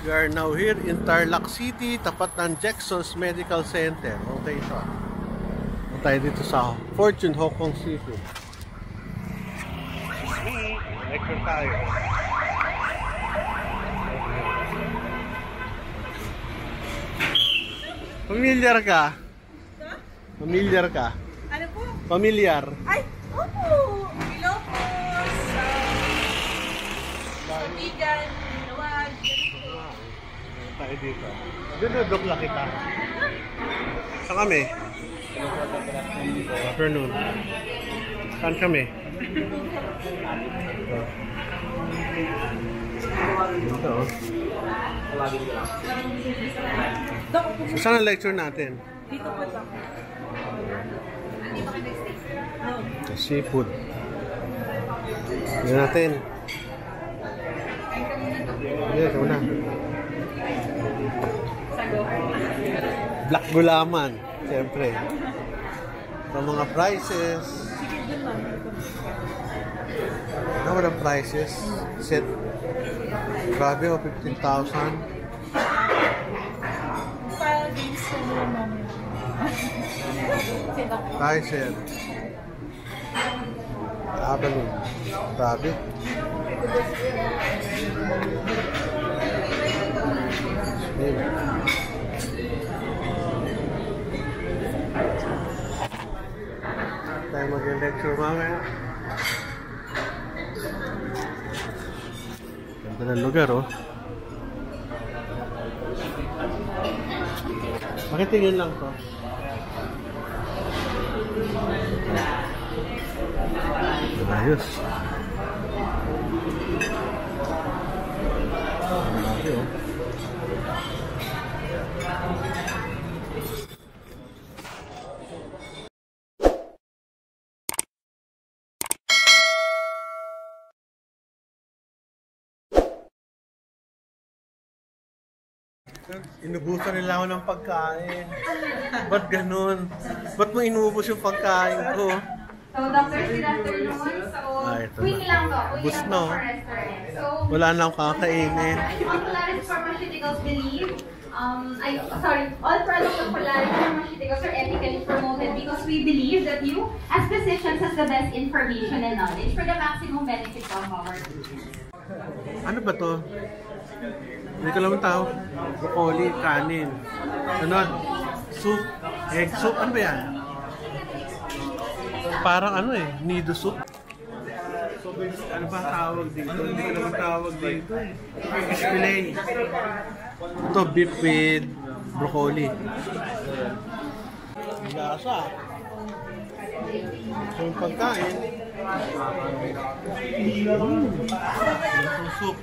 We are now here in Tarlac City, tapat ng Jackson's Medical Center. Okay ito. Tayo dito sa Fortune Hong Kong City. Lecture tayo. Familiar ka? Familiar ka? Ano po? Familiar? Ay, opo! Hello po! Sa Bigan, Nawag, Tayo dito. Dinudok lang kita. Saan kami? Afternoon. Saan kami? Dito. So, saan ang lecture natin? dito po ito. Seafood. Yan natin. Yan, ito na. Black gulaman. Siyempre. Ito mga prices. Ano ba ang prices? Set. Grabe o, 15,000. Kaiser. Grabe nun. Grabe. Tayo mag-lecture mamaya. Ganda ng lugar, oh. Makitingin lang to. Ayos. Marami, oh. Inubusan nila ako ng pagkain. Ba't ganun? Ba't mo inubos yung pagkain ko? So, doctors, good afternoon. So, quick lang to. Bus na, oh. Wala na akong kakainin. All Polaris Pharmaceuticals believe, all products of Polaris Pharmaceuticals are ethically promoted because we believe that you, as physicians, has the best information and knowledge for the maximum benefit of our patients. Ano ba to? Hindi ko naman tao. Broccoli, kanin. Ano? Soup. Egg soup. Ano ba yan? Parang ano eh. Nido soup. So, ano ba tawag dito? Hindi ko naman tawag dito eh. Fish fillet. Ito, beef with broccoli. Lasa. So, yung pagkain. Yung soup.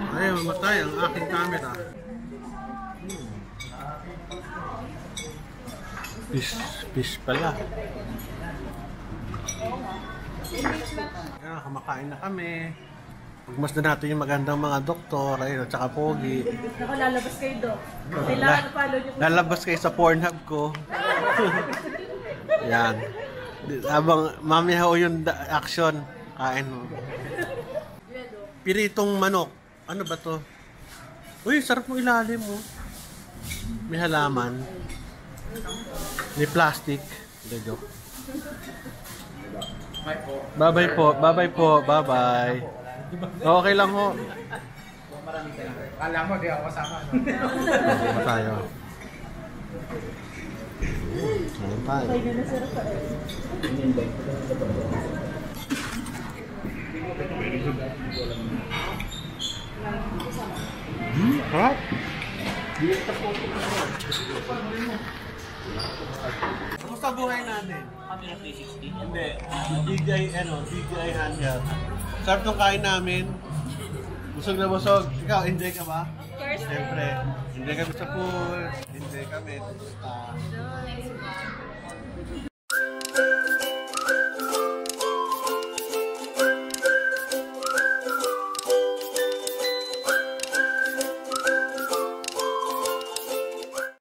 Ay, mamatay ang aking camera. Fish pala. Ayan, kumakain na kami. Pagmasdan natin yung magandang mga doktor, ayun, at saka pogi. Ako, lalabas kayo do. Kailangan follow nyo. Lalabas kayo sa Pornhub ko. Yan. Habang mamaya ho yung action, kain mo. Piritong manok. Ano ba to? Uy, sarap mo ilalim mo. May halaman. May plastic. Hindi, joke. Bye-bye po. Bye-bye po. Bye-bye. Okay lang ho. Kala mo, di ako kasama. Ano tayo? Ano tayo? Harap? Kamusta buhay natin? Hindi. DJI handheld. Sarap nung kain namin. Busog na busog. Ikaw, enjoy ka ba? Of course. Siyempre. Enjoy kami sa pool. Enjoy kami.